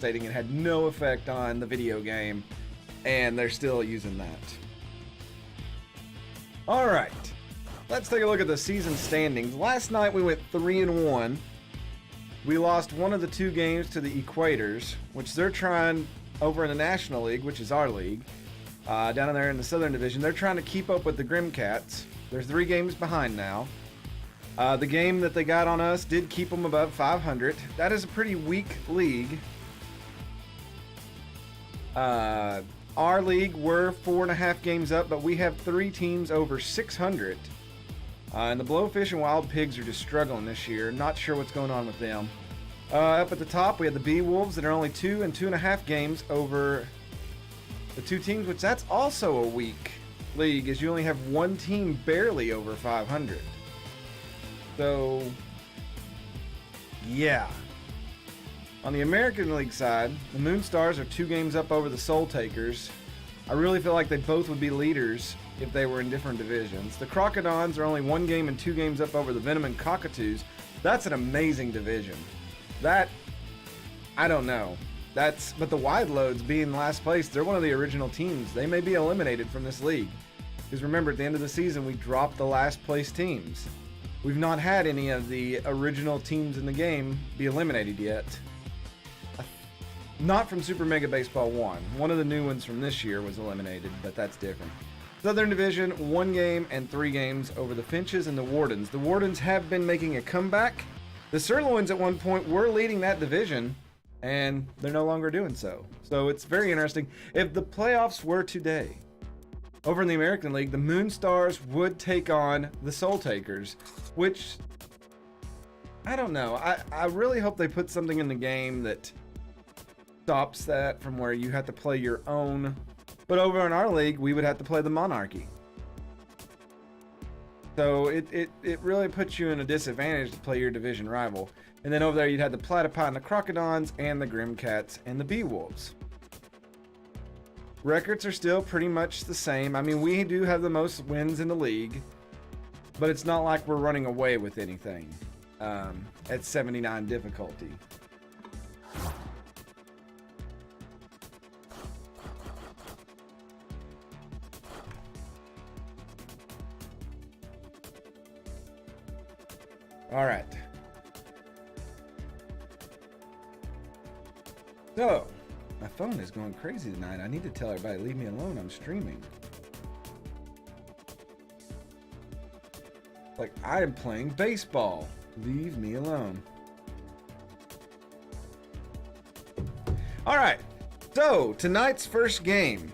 stating it had no effect on the video game, and they're still using that. All right, let's take a look at the season standings. Last night we went 3-1. We lost one of the 2 games to the Equators, which they're trying over in the National League, which is our league, down in there in the Southern Division. They're trying to keep up with the Grimcats. They're 3 games behind now. The game that they got on us did keep them above 500. That is a pretty weak league. Our league, we're 4.5 games up, but we have 3 teams over 600. And the Blowfish and Wild Pigs are just struggling this year. Not sure what's going on with them. Up at the top, we have the Bee Wolves that are only 2 and 2.5 games over the 2 teams, which that's also a weak league, as you only have 1 team barely over 500. So, yeah. On the American League side, the Moonstars are 2 games up over the Soul Takers. I really feel like they both would be leaders if they were in different divisions. The Crocodons are only 1 game and 2 games up over the Venom and Cockatoos. That's an amazing division. That, I don't know. But the Wide Loads being last place, they're one of the original teams. They may be eliminated from this league. Because remember, at the end of the season, we dropped the last place teams. We've not had any of the original teams in the game be eliminated yet. Not from Super Mega Baseball 1. One of the new ones from this year was eliminated, but that's different. Southern Division, 1 game and 3 games over the Finches and the Wardens. The Wardens have been making a comeback. The Sirloins at one point were leading that division, and they're no longer doing so. So it's very interesting. If the playoffs were today, over in the American League, the Moonstars would take on the Soul Takers, which, I don't know. I really hope they put something in the game that stops that from where you have to play your own. But over in our league, we would have to play the Monarchy. So it really puts you in a disadvantage to play your division rival. And then over there, you'd have the Platypi and the Crocodons and the Grimcats and the Bee Wolves. Records are still pretty much the same. I mean, we do have the most wins in the league, but it's not like we're running away with anything at 79 difficulty. All right. So, my phone is going crazy tonight. I need to tell everybody, leave me alone. I'm streaming. Like, I am playing baseball. Leave me alone. All right. So, tonight's first game.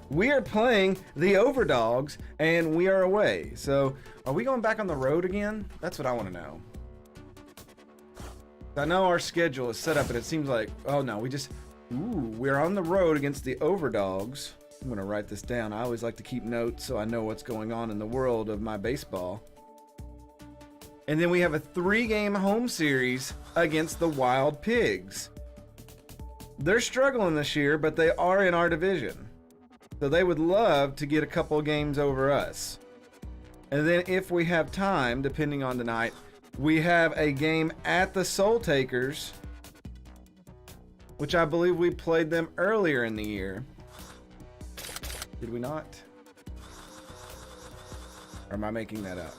We are playing the Overdogs, and we are away. So, are we going back on the road again? That's what I want to know. I know our schedule is set up, and it seems like, oh no, we're on the road against the Overdogs. I'm going to write this down. I always like to keep notes so I know what's going on in the world of my baseball. And then we have a 3-game home series against the Wild Pigs. They're struggling this year, but they are in our division. So they would love to get a couple games over us. And then if we have time, depending on the night, we have a game at the Soul Takers, which I believe we played them earlier in the year. Did we not? Or am I making that up?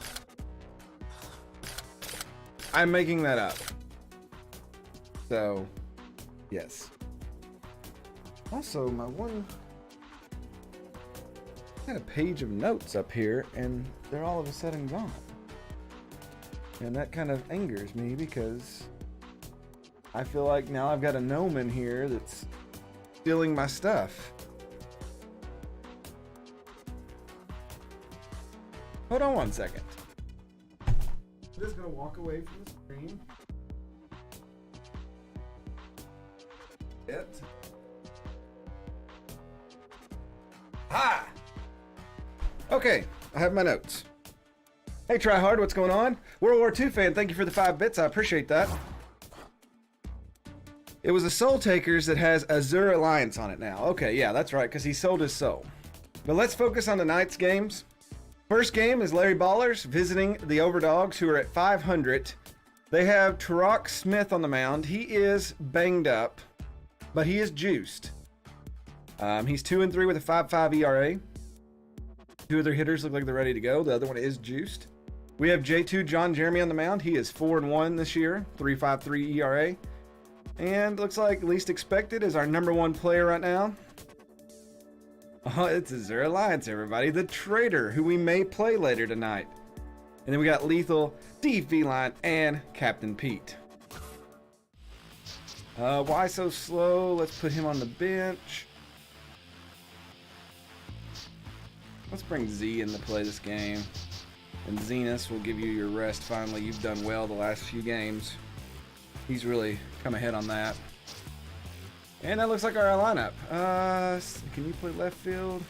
I'm making that up. So, yes. Also, I had a page of notes up here, and they're all of a sudden gone. And that kind of angers me because I feel like now I've got a gnome in here that's stealing my stuff. Hold on one second. I'm just gonna walk away from the screen. Ha! Okay, I have my notes. Hey, Tryhard, what's going on? World War II fan, thank you for the 5 bits. I appreciate that. It was the Soul Takers that has Azure Alliance on it now. Okay, yeah, that's right, because he sold his soul. But let's focus on tonight's games. First game is Larry Ballers visiting the Overdogs, who are at 500. They have Turok Smith on the mound. He is banged up. but he is juiced. He's 2-3 with a 5.5 ERA. Two other hitters look like they're ready to go. The other one is juiced. We have J2 John Jeremy on the mound. He is 4-1 this year, 3.53 ERA. And looks like least expected is our #1 player right now. Oh, it's Azure Alliance, everybody. The Trader, who we may play later tonight. And then we got Lethal, D Feline, and Captain Pete. Why so slow? Let's put him on the bench. Let's bring Z in to play this game. And Zenus will give you your rest finally. You've done well the last few games. He's really come ahead on that. And that looks like our lineup. Can you play left field?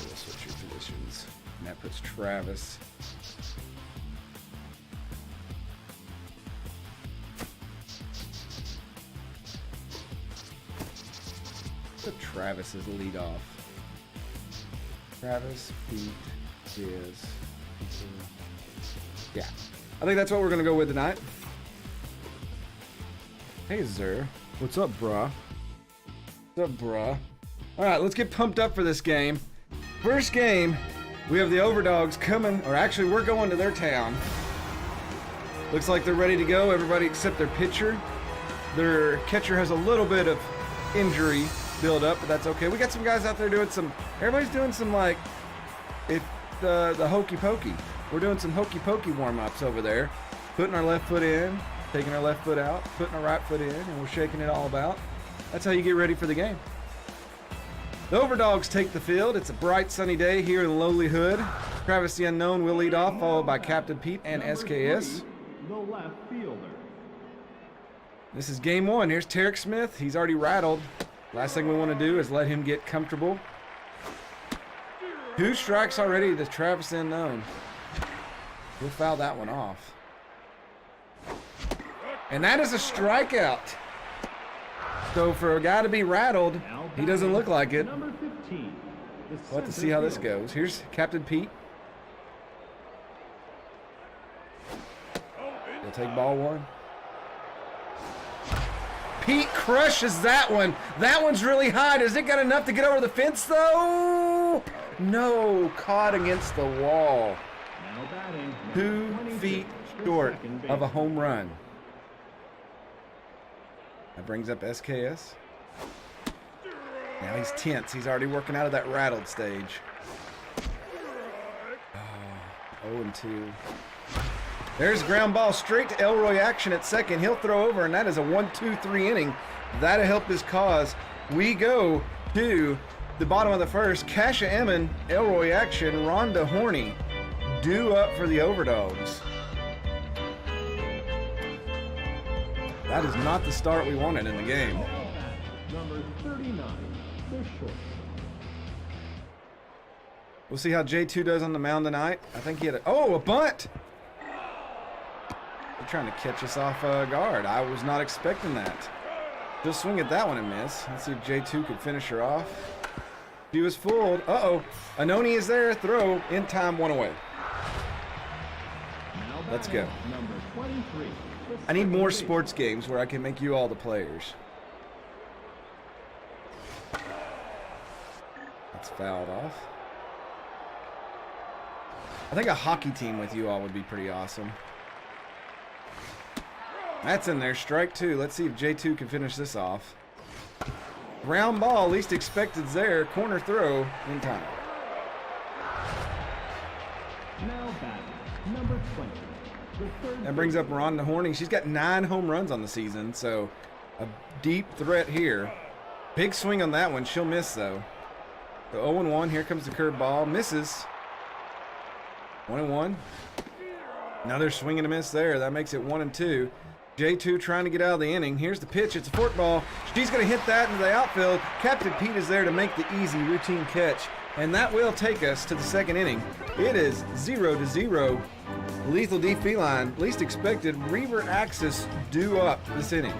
We'll switch your positions. And that puts Travis. Put Travis as the lead off. Travis, Pete, Diaz. Yeah. I think that's what we're going to go with tonight. Hey, Zer. What's up, bruh? What's up, bruh? Alright, let's get pumped up for this game. First game, we have the Overdogs coming, or actually, we're going to their town. Looks like they're ready to go, everybody except their pitcher. Their catcher has a little bit of injury build up, but that's okay. We got some guys out there doing some, everybody's doing some like, the hokey pokey. We're doing some hokey pokey warm-ups over there. Putting our left foot in, taking our left foot out, putting our right foot in, and we're shaking it all about. That's how you get ready for the game. The Overdogs take the field. It's a bright sunny day here in lowly Hood. Travis the Unknown will lead off, followed by Captain Pete and SKS. The left fielder. This is game one. Here's Tarek Smith. He's already rattled. Last thing we want to do is let him get comfortable. 2 strikes already to Travis the Unknown. We'll foul that one off. And that is a strikeout. So for a guy to be rattled, he doesn't look like it. Number 15. We'll have to see how this goes. Here's Captain Pete. He'll take ball 1. Pete crushes that one. That one's really high. Does it got enough to get over the fence, though? No, caught against the wall. 2 feet short of a home run. That brings up SKS. Now he's tense. He's already working out of that rattled stage. 0-2. There's a ground ball straight to Elroy action at second. He'll throw over, and that is a 1-2-3 inning. That'll help his cause. We go to the bottom of the first. Kasha Emmon, Elroy action. Rhonda Horney due up for the Overdogs. That is not the start we wanted in the game. Number 39, the short. We'll see how J2 does on the mound tonight. I think he had a bunt! They're trying to catch us off guard. I was not expecting that. He'll swing at that one and miss. Let's see if J2 could finish her off. She was fooled. Anoni is there. Throw in time, 1 away. Let's go. Number 23. I need more sports games where I can make you all the players. That's fouled off. I think a hockey team with you all would be pretty awesome. That's in there. Strike 2. Let's see if J2 can finish this off. Ground ball, least expected's there. Corner throw in time. Now batting, number 20. That brings up Rhonda Horney. She's got 9 home runs on the season, so a deep threat here. Big swing on that one. She'll miss, though. So 0-1. Here comes the curve ball. Misses. 1-1. Another swing and a miss there. That makes it 1-2. J2 trying to get out of the inning. Here's the pitch. It's a fork ball. She's going to hit that into the outfield. Captain Pete is there to make the easy routine catch. And that will take us to the second inning. It is 0-0. Lethal D Feline, least expected. Reaver Axis due up this inning.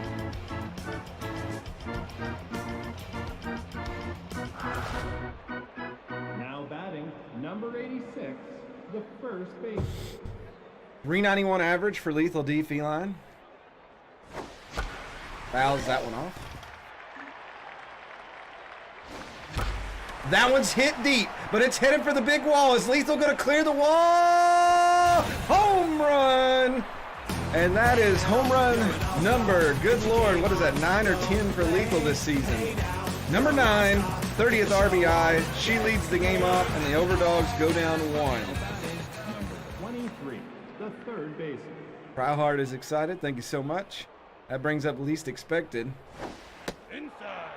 Now batting, number 86, the first base. 391 average for Lethal D Feline. Fouls that one off. That one's hit deep, but it's headed for the big wall. Is Lethal going to clear the wall? Home run! And that is home run number, good Lord, what is that, 9 or 10 for Lethal this season? Number 9, 30th RBI. She leads the game off, and the Overdogs go down 1. Number 23, the third baseman. Tryhard is excited. Thank you so much. That brings up least expected.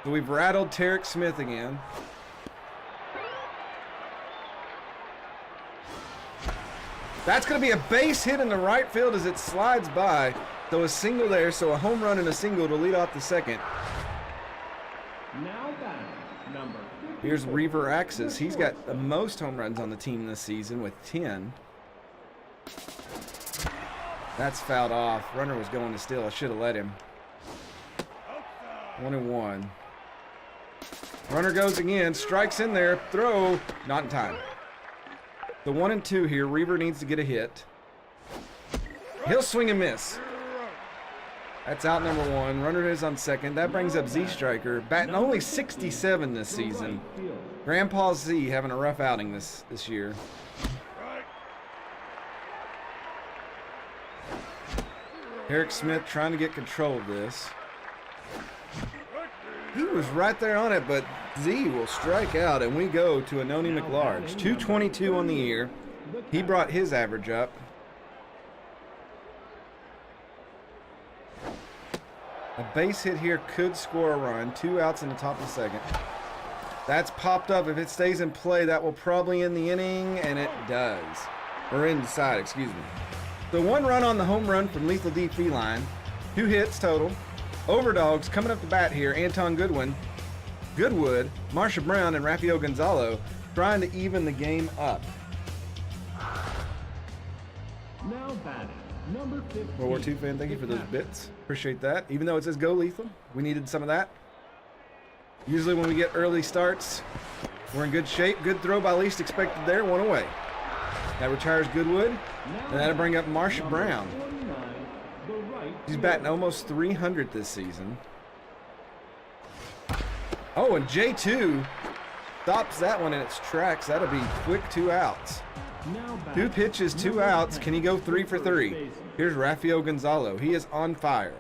So we've rattled Tarek Smith again. That's going to be a base hit in the right field as it slides by. So a single there, so a home run and a single to lead off the second. Now back, number 54. Here's Reaver Axis. He's got the most home runs on the team this season with 10. That's fouled off. Runner was going to steal. I should have let him. 1-1. Runner goes again. Strikes in there. Throw. Not in time. The 1-2 here. Reaver needs to get a hit. He'll swing and miss. That's out number 1. Runner is on second. That brings up Z Striker. Batting only 67 this season. Grandpa Z having a rough outing this year. Eric Smith trying to get control of this. He was right there on it, but Z will strike out, and we go to Anoni McLarge. 222 on the year. He brought his average up. A base hit here could score a run. 2 outs in the top of the second. That's popped up. If it stays in play, that will probably end the inning, and it does. Or inside, excuse me. So 1 run on the home run from Lethal D Feline. 2 hits total. Overdogs coming up to bat here. Anton Goodwood, Marsha Brown, and Rafael Gonzalo trying to even the game up. Now batting, number 15. World War II fan, thank you for those bits. Appreciate that. Even though it says go Lethal, we needed some of that. Usually when we get early starts, we're in good shape. Good throw by least expected there. 1 away. That retires Goodwood, and that'll bring up Marsha Brown. She's batting almost 300 this season. Oh, and J2 stops that one in its tracks. That'll be quick 2 outs. 2 pitches, 2 outs. Can he go 3 for 3? Here's Rafael Gonzalo. He is on fire.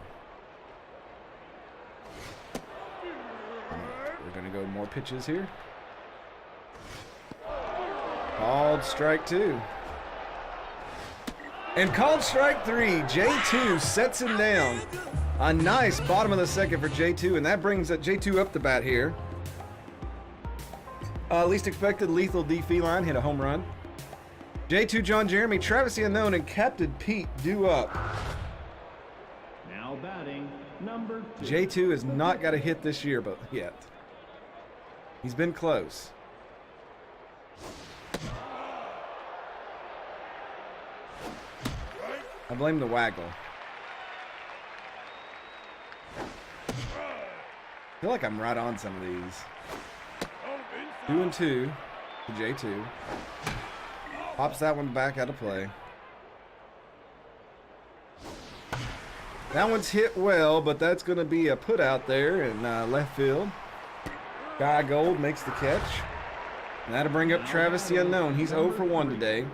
We're going to go more pitches here. Called strike 2. And called strike 3. J2 sets him down. A nice bottom of the second for J2, and that brings J2 up the bat here. Least expected Lethal D Feline hit a home run. J2 John Jeremy, Travis the Unknown, and Captain Pete due up. Now batting, number 2. J2 has not got a hit this year, but yet. He's been close. I blame the waggle. I feel like I'm right on some of these. 2-2 to J2. Pops that one back out of play. That one's hit well, but that's going to be a put out there in left field. Guy Gold makes the catch. And that'll bring up Travis the Unknown. He's 0 for 1 today.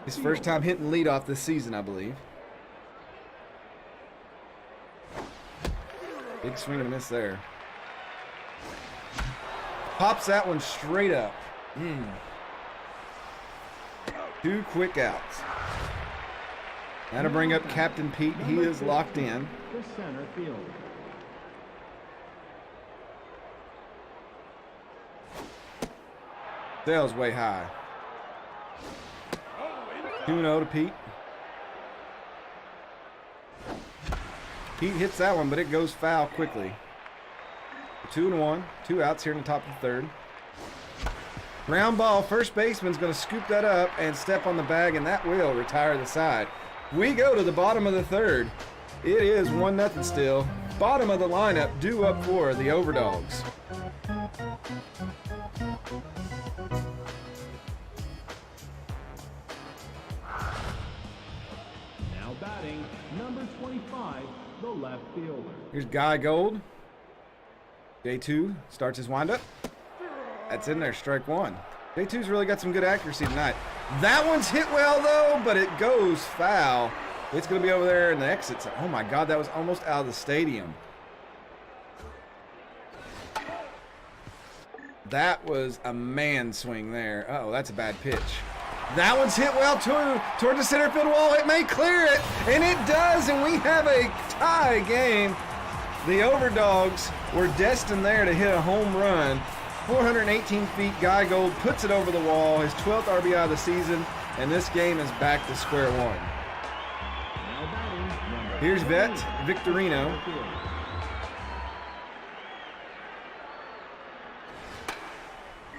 His first time hitting leadoff this season, I believe. Big swing and a miss there. Pops that one straight up. 2 quick outs. That'll bring up Captain Pete. He is locked in. The center field. Sails way high. 2-0 to Pete. Pete hits that one, but it goes foul quickly. 2-1. 2 outs here in the top of the third. Ground ball. First baseman's going to scoop that up and step on the bag, and that will retire the side. We go to the bottom of the third. It is 1-0 still. Bottom of the lineup due up for the Overdogs. Now batting, number 25, the left fielder. Here's Guy Gold. J2 starts his windup. That's in there, strike one. J2's really got some good accuracy tonight. That one's hit well, though, but it goes foul. It's going to be over there in the exits. Oh, my God, that was almost out of the stadium. That was a man swing there. Uh-oh, that's a bad pitch. That one's hit well, too, toward the center field wall. It may clear it, and it does, and we have a tie game. The Overdogs were destined there to hit a home run. 418 feet, Guy Gold puts it over the wall, his 12th RBI of the season, and this game is back to square one. Here's Vet Victorino.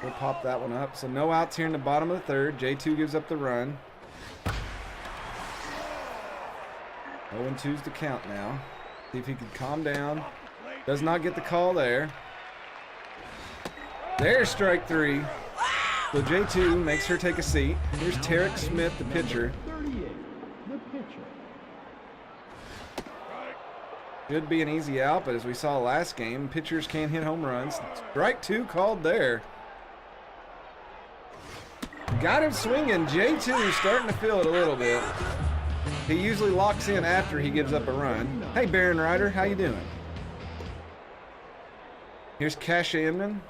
We'll pop that one up. So no outs here in the bottom of the third. J2 gives up the run. 0-2's the count now. See if he can calm down. Does not get the call there. There's strike three. So J2 makes her take a seat. Here's Tarek Smith, the pitcher. 38, the pitcher. Should be an easy out, but as we saw last game, pitchers can't hit home runs. Strike two called there. Got him swinging. J2 starting to feel it a little bit. He usually locks in after he gives up a run. Hey, Baron Ryder, how you doing? Here's Cash Amnon,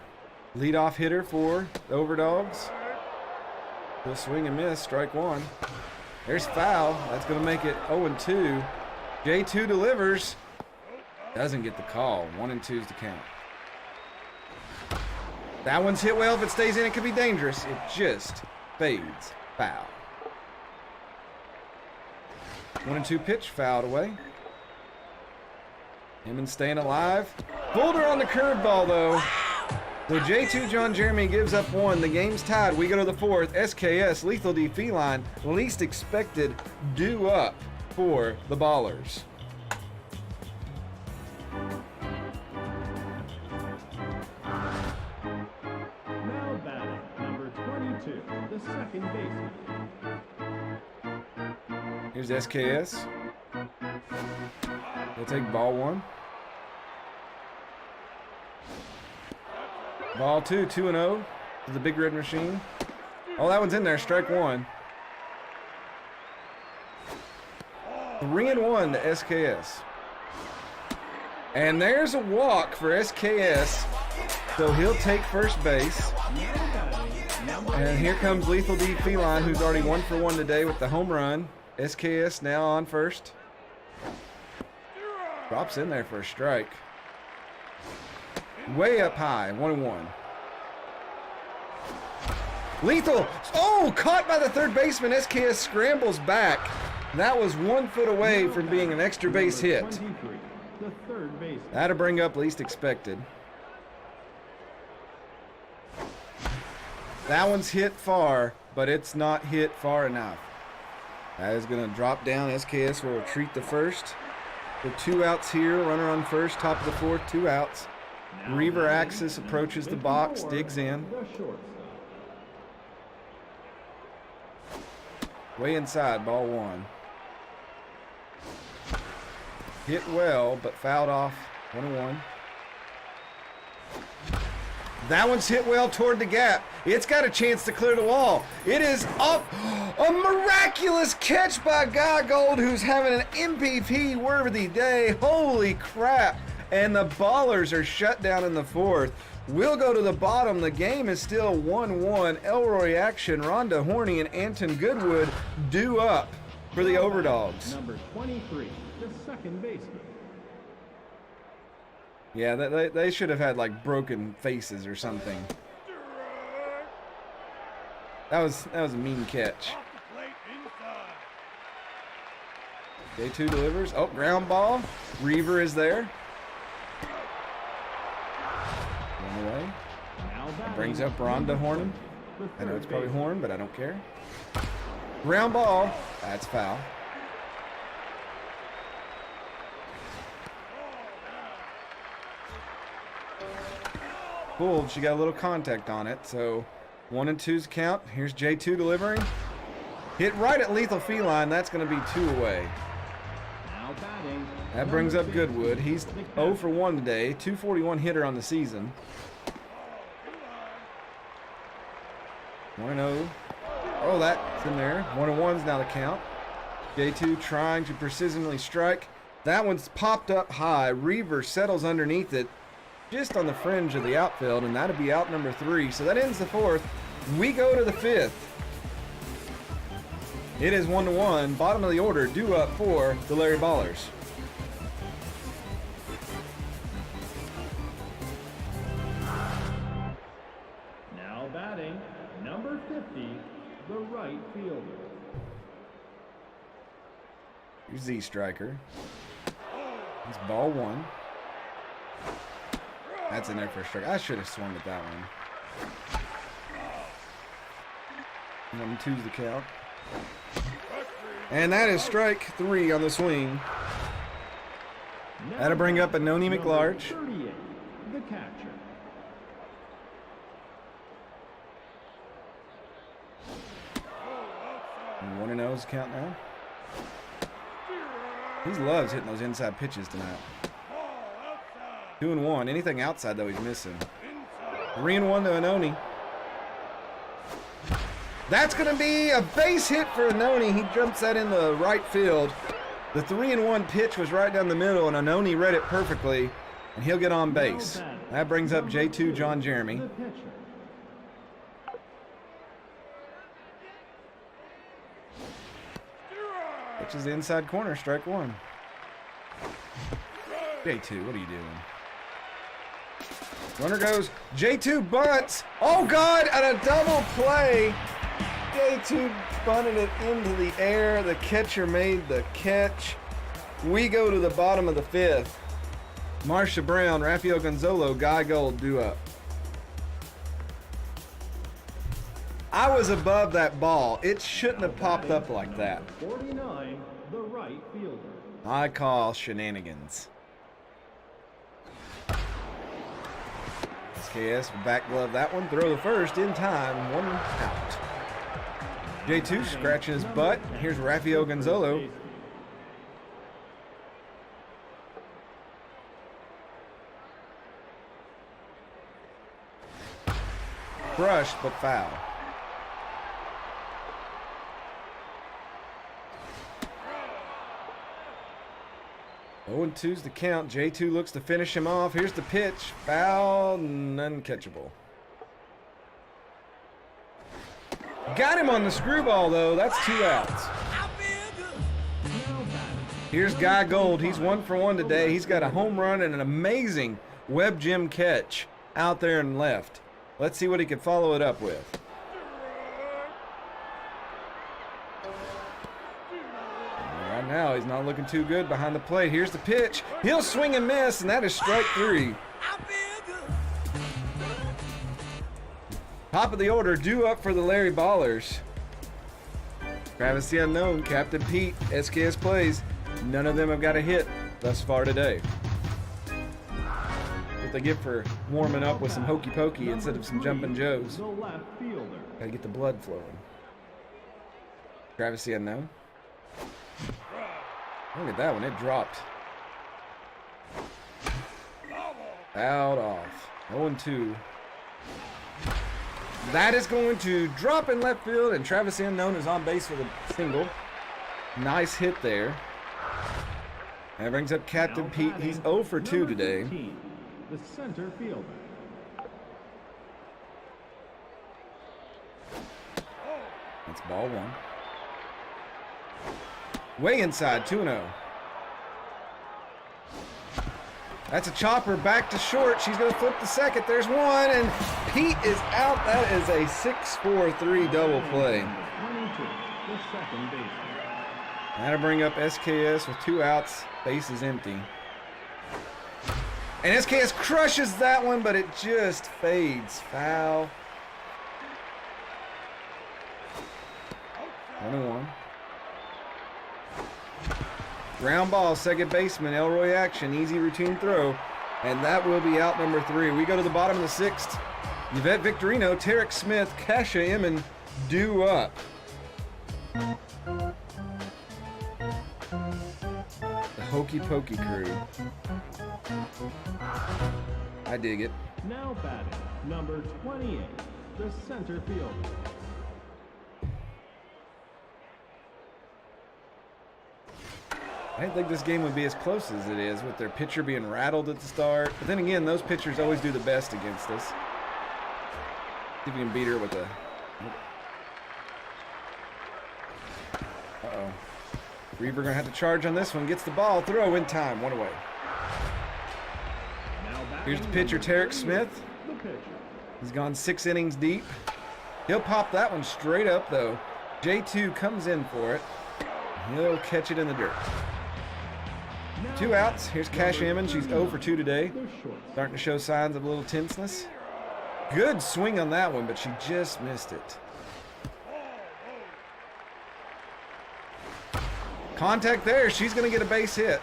leadoff hitter for the Overdogs. He'll swing and miss, strike one. There's foul. That's going to make it 0-2. J2 delivers. Doesn't get the call. 1-2's the count. That one's hit well. If it stays in, it could be dangerous. It just fades. Foul. 1-2 pitch, fouled away. Him staying alive. Pulled her on the curveball, though. So J2 John Jeremy gives up one. The game's tied. We go to the fourth. SKS Lethal D Feline, least expected, due up for the Ballers. Now batting, number 22, the second baseman. Here's SKS. They'll take ball one. Ball two, 2-0 to the Big Red Machine. Oh, that one's in there, strike one. 3-1 to SKS. And there's a walk for SKS, so he'll take first base. And here comes Lethal D Feline, who's already 1 for 1 today with the home run. SKS now on first. Drops in there for a strike. Way up high, 1-1. Lethal, oh, caught by the third baseman. SKS scrambles back. That was 1 foot away from being an extra base hit. 23, the third baseman. That'll bring up least expected. That one's hit far, but it's not hit far enough. That is going to drop down. SKS will retreat to first. With 2 outs here, runner on first, top of the fourth, 2 outs. Reaver Axis approaches the box, digs in. The shortstop. Way inside, ball one. Hit well, but fouled off, 1-1. That one's hit well toward the gap. It's got a chance to clear the wall. It is up. A miraculous catch by Guy Gold, who's having an MVP-worthy day. Holy crap. And the Ballers are shut down in the fourth. We'll go to the bottom. The game is still 1-1. Elroy Action, Rhonda Horney, and Anton Goodwood due up for the Overdogs. Number 23, the second baseman. Yeah, they should have had like broken faces or something. That was a mean catch. J2 delivers. Oh, ground ball. Reaver is there. One away. That brings up Rhonda Hornan. I know it's probably Horn, but I don't care. Ground ball. That's foul. Pulled. She got a little contact on it, so 1-2's count. Here's J2 delivering. Hit right at Lethal Feline. That's going to be 2 away. Now batting, That brings up Goodwood. He's 0 for 1 today. 241 hitter on the season. 1-0. Oh, that's in there. 1-1's now the count. J2 trying to precisionally strike. That one's popped up high. Reaver settles underneath it, just on the fringe of the outfield, and that'll be out number 3. So that ends the 4th. We go to the 5th. It is 1-1. Bottom of the order, due up for the Larry Ballers. Now batting, number 50, the right fielder. Here's Z Striker. It's ball 1. That's in there for a strike. I should have swung at that one. 1-2's the count. And that is strike 3 on the swing. That'll bring up a Noni McLarge. 38, the catcher. And 1-0's the count now. He loves hitting those inside pitches tonight. 2-1. Anything outside, though, he's missing. 3-1 to Anoni. That's going to be a base hit for Anoni. He jumps that in the right field. The 3-1 pitch was right down the middle, and Anoni read it perfectly, and he'll get on base. That brings up J2 John Jeremy. The pitcher. Which is the inside corner, strike 1. J2, what are you doing? Runner goes, J2 bunts. Oh God, and a double play. J2 bunted it into the air. The catcher made the catch. We go to the bottom of the 5th. Marcia Brown, Rafael Gonzalo, Guy Gold due up. I was above that ball. It shouldn't have popped up like that. 49, the right fielder. I call shenanigans. SKS will back glove that one. Throw the first in time. 1 out. J2 scratching his butt. Here's Rafael Gonzalo. Crushed but foul. Oh, 2's the count. J2 looks to finish him off. Here's the pitch. Foul and uncatchable. Got him on the screwball, though. That's 2 outs. Here's Guy Gold. He's 1 for 1 today. He's got a home run and an amazing Web Gym catch out there and left. Let's see what he can follow it up with. Right now, he's not looking too good behind the plate. Here's the pitch. He'll swing and miss, and that is strike 3. Top of the order, due up for the Larry Ballers. Travis the Unknown, Captain Pete, SKS Plays. None of them have got a hit thus far today. What they get for warming up with some hokey pokey instead of some jumping joes. The left fielder. Gotta get the blood flowing. Travis the Unknown. Look at that one, it dropped. Out off. 0-2. That is going to drop in left field, and Travis the Unknown is on base with a single. Nice hit there. That brings up Captain Pete. He's 0 for 2 today. 15, the center fielder. That's ball 1. Way inside, 2-0. That's a chopper back to short. She's going to flip the second. There's one, and Pete is out. That is a 6-4-3 double play. 22, the second baseman. That'll bring up SKS with 2 outs. Base is empty. And SKS crushes that one, but it just fades. Foul. 1-1. Ground ball, second baseman, Elroy action, easy routine throw. And that will be out number 3. We go to the bottom of the 6th. Yvette Victorino, Tarek Smith, Kasha Emmon due up. The hokey pokey crew. I dig it. Now batting, number 28, the center fielder. I didn't think this game would be as close as it is with their pitcher being rattled at the start. But then again, those pitchers always do the best against us. See if you can beat her with a... Uh-oh. Reaver gonna have to charge on this one. Gets the ball. Throw in time. One away. Here's the pitcher, Tarek Smith. He's gone 6 innings deep. He'll pop that one straight up, though. J2 comes in for it. He'll catch it in the dirt. 2 outs. Here's Cash Ammon. She's 0 for 2 today. Starting to show signs of a little tenseness. Good swing on that one, but she just missed it. Contact there. She's going to get a base hit.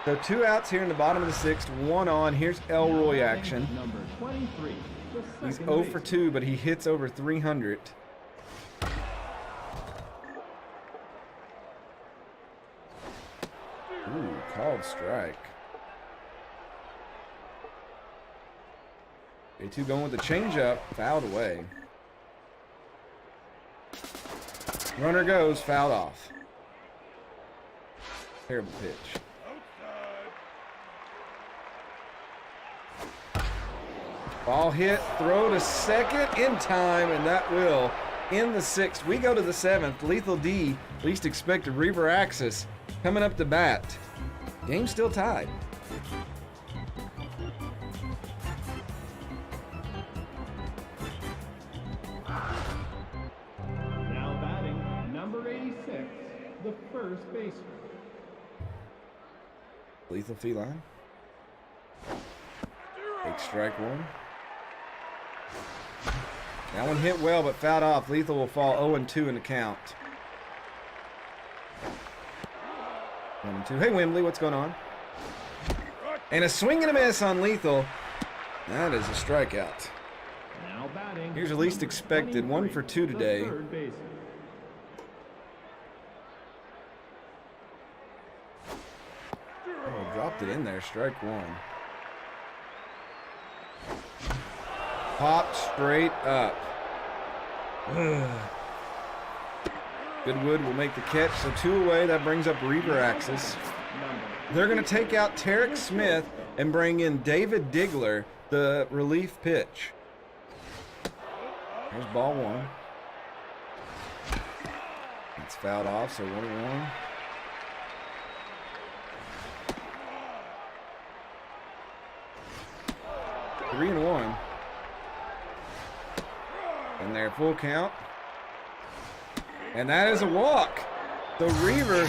So 2 outs here in the bottom of the 6th. 1 on. Here's Elroy action. Number 23, the He's second 0 for baseman. 2, but he hits over 300. Ooh, called strike. A2 going with the changeup, fouled away. Runner goes, fouled off. Terrible pitch. Ball hit, throw to second in time, and that will end the 6th. We go to the 7th. Lethal D, least expected Reaver Axis, coming up to bat. Game still tied. Now batting, number 86, the first baseman. Lethal Feline. Take strike 1. That one hit well, but fouled off. Lethal will fall 0-2 in the count. 1-2. Hey, Wembley, what's going on? And a swing and a miss on Lethal. That is a strikeout. Now batting. Here's the least number expected. 1 for 2 the today. third baseman. Oh, dropped it in there. Strike 1. Popped straight up. Goodwood will make the catch. So 2 away. That brings up Reaver Axis. They're going to take out Tarek Smith and bring in David Diggler, the relief pitch. Here's ball 1. It's fouled off, so 1-1. Three and 1. And they're full count. And that is a walk. The Reaver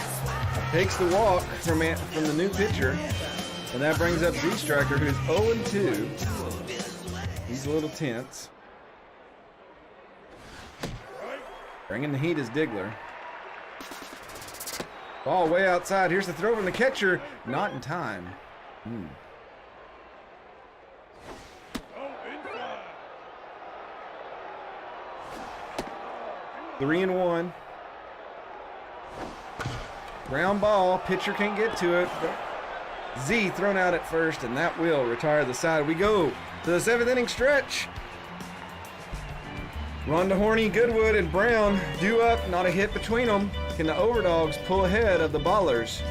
takes the walk from the new pitcher. And that brings up D-Striker, who's 0-2. He's a little tense. Bringing the heat is Diggler. Ball way outside. Here's the throw from the catcher. Not in time. 3-1. Ground ball. Pitcher can't get to it. Z thrown out at first, and that will retire the side. We go to the 7th inning stretch. Rhonda Horney, Goodwood, and Brown due up. Not a hit between them. Can the Overdogs pull ahead of the Ballers?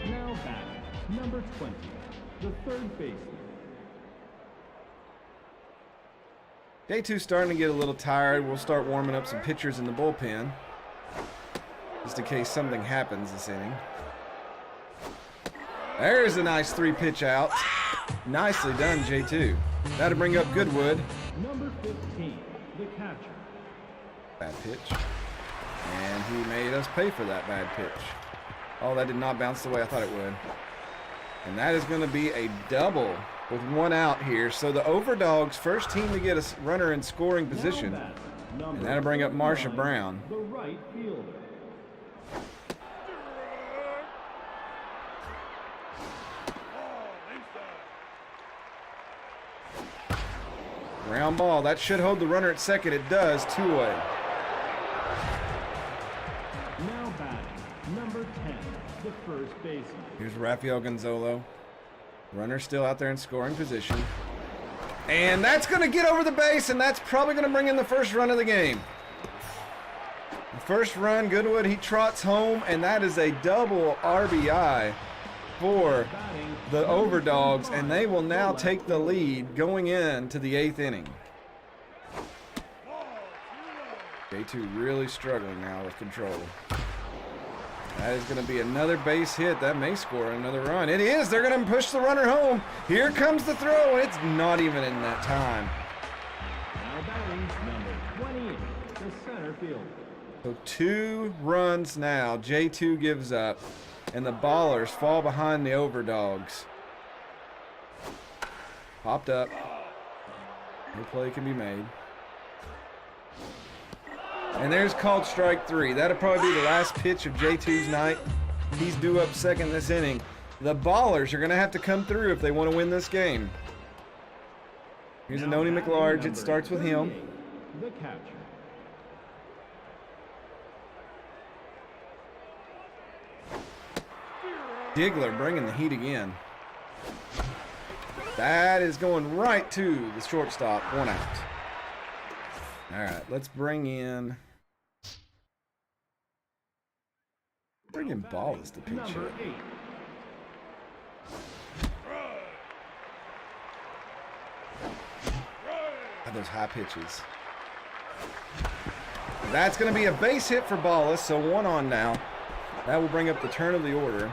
Now batting, number 20, the third baseman. Day 2 starting to get a little tired. We'll start warming up some pitchers in the bullpen, just in case something happens this inning. There's a nice 3-pitch out. Nicely done, J2. That'll bring up Goodwood. Number 15, the catcher. Bad pitch. And he made us pay for that bad pitch. Oh, that did not bounce the way I thought it would. And that is going to be a double with 1 out here. So the Overdogs, first team to get a runner in scoring position. Now batting, number And that'll bring up Marsha 49, Brown. the right fielder. Ground ball. That should hold the runner at second. It does. 2-away. Now batting, number 10, the first baseman. Here's Rafael Gonzalo. Runner still out there in scoring position. And that's going to get over the base, and that's probably going to bring in the first run of the game. The first run, Goodwood, he trots home, and that is a double RBI for the Overdogs, and they will now take the lead going into the 8th inning. J2 really struggling now with control. That is going to be another base hit. That may score another run. It is. They're going to push the runner home. Here comes the throw, and it's not even in that time. Now batting, number 28, the center fielder. So 2 runs now. J2 gives up, and the Ballers fall behind the Overdogs. Popped up. No play can be made. And there's called strike 3. That'll probably be the last pitch of J2's night. He's due up second this inning. The Ballers are going to have to come through if they want to win this game. Here's a Noni McLarge. It starts with him. The catcher. Diggler bringing the heat again. That is going right to the shortstop. 1 out. All right, let's bring in Ballas to pitch Number hit. 8. Those high pitches. That's going to be a base hit for Ballas, so 1 on now. That will bring up the turn of the order.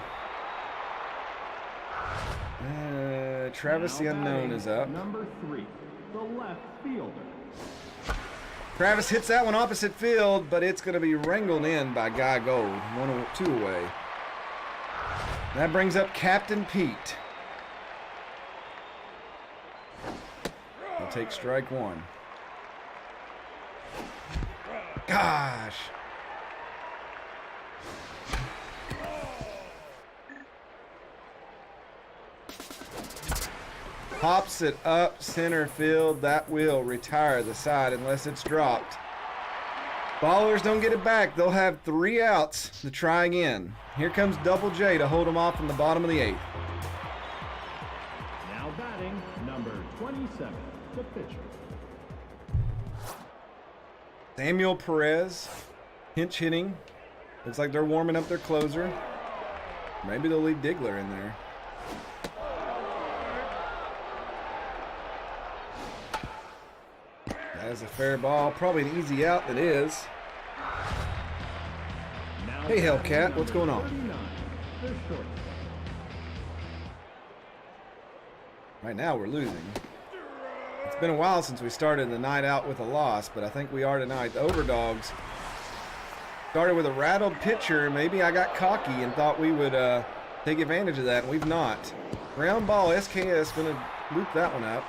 Travis the Unknown is up. Number 3, the left fielder. Travis hits that one opposite field, but it's going to be wrangled in by Guy Gold. 2 away. That brings up Captain Pete. He'll take strike 1. Gosh. Pops it up center field. That will retire the side unless it's dropped. Ballers don't get it back. They'll have 3 outs to try again. Here comes Double J to hold them off in the bottom of the 8th. Now batting, number 27, the pitcher. Samuel Perez, pinch hitting. Looks like they're warming up their closer. Maybe they'll leave Diggler in there. That is a fair ball. Probably an easy out that is. Now Hey, Hellcat, what's going on? 39, the shortstop. Right now we're losing. It's been a while since we started the night out with a loss, but I think we are tonight. The Overdogs started with a rattled pitcher. Maybe I got cocky and thought we would take advantage of that, and we've not. Ground ball, SKS going to loop that one up.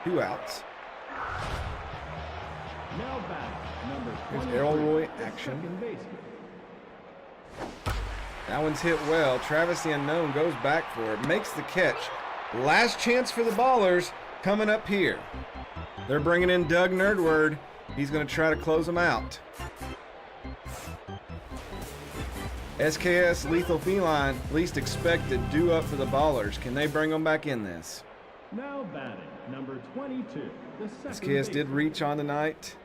2 outs. Now batting, number Here's 23, Elroy the action. second baseman. That one's hit well. Travis the Unknown goes back for it, makes the catch. Last chance for the Ballers coming up here. They're bringing in Doug Nerdward. He's going to try to close them out. SKS Lethal Feline, least expected, due up for the Ballers. Can they bring them back in this? Now batting, number 22, the second SKS did baseman. reach on tonight.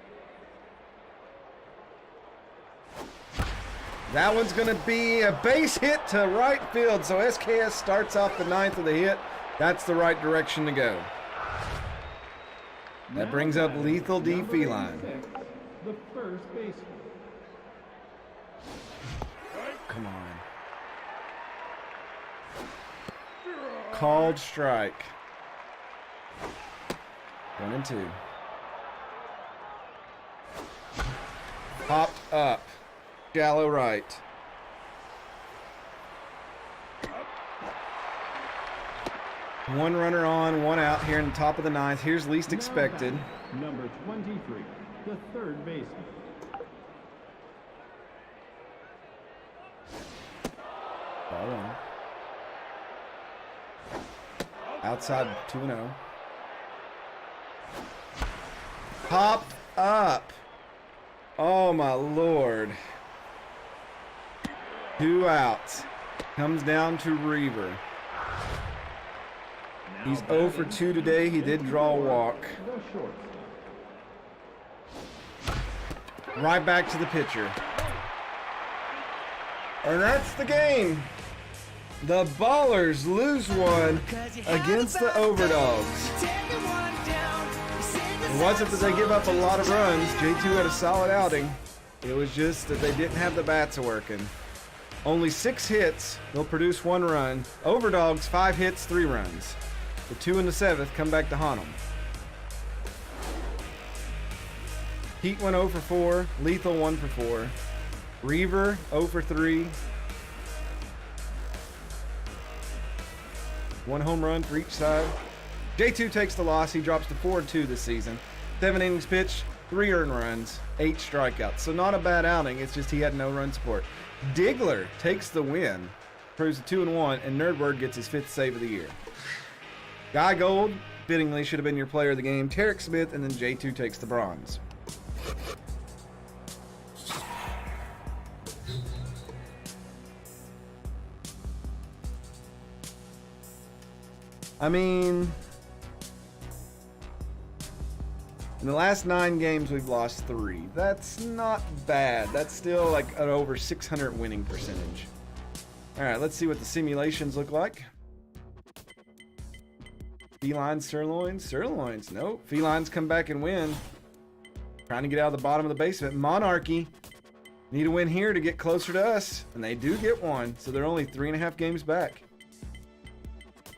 That one's going to be a base hit to right field. So SKS starts off the 9th with a hit. That's the right direction to go. That Now brings up batting, Lethal D number Feline. 86, the first baseman. Come on. Called strike. 1 and 2. Popped up. Shallow right. One runner on, 1 out here in the top of the 9th. Here's least Now expected. batting, number 23, the third baseman. Ball 1. Outside 2-0. popped up. Oh my lord. 2 outs. Comes down to Reaver. He's 0 for 2 today. He did draw a walk. Right back to the pitcher. And that's the game. The Ballers lose one against the Overdogs. It wasn't that they give up a lot of runs. J2 had a solid outing. It was just that they didn't have the bats working. Only 6 hits. They'll produce 1 run. Overdogs, 5 hits, 3 runs. The 2 in the 7th come back to haunt them. Heat went 0 for 4. Lethal 1 for 4. Reaver 0 for 3. 1 home run for each side. J2 takes the loss. He drops to 4-2 this season. 7 innings pitched, 3 earned runs, 8 strikeouts. So not a bad outing. It's just he had no run support. Diggler takes the win. Proves a 2-1, and Nerdberg gets his 5th save of the year. Guy Gold, fittingly, should have been your player of the game. Tarek Smith, and then J2 takes the bronze. I mean, in the last 9 games, we've lost 3. That's not bad. That's still like an over 600 winning percentage. All right, let's see what the simulations look like. Felines, sirloins, sirloins. Nope. Felines come back and win. Trying to get out of the bottom of the basement. Monarchy need a win here to get closer to us, and they do get one. So they're only 3.5 games back.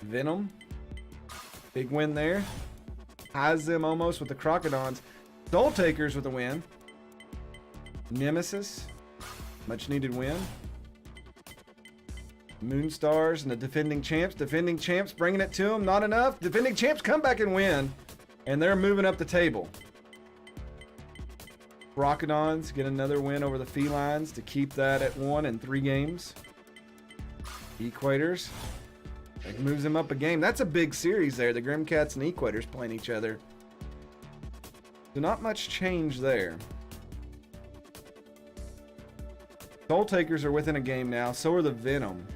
Venom. Big win there. Has them almost with the Crocodons. Soul Takers with a win. Nemesis. Much needed win. Moonstars and the defending champs. Defending champs bringing it to them. Not enough. Defending champs come back and win. And they're moving up the table. Crocodons get another win over the Felines to keep that at 1 in 3 games. Equators. It moves them up a game. That's a big series there. The Grimcats and Equators playing each other. So not much change there. Soul Takers are within a game now. So are the Venom.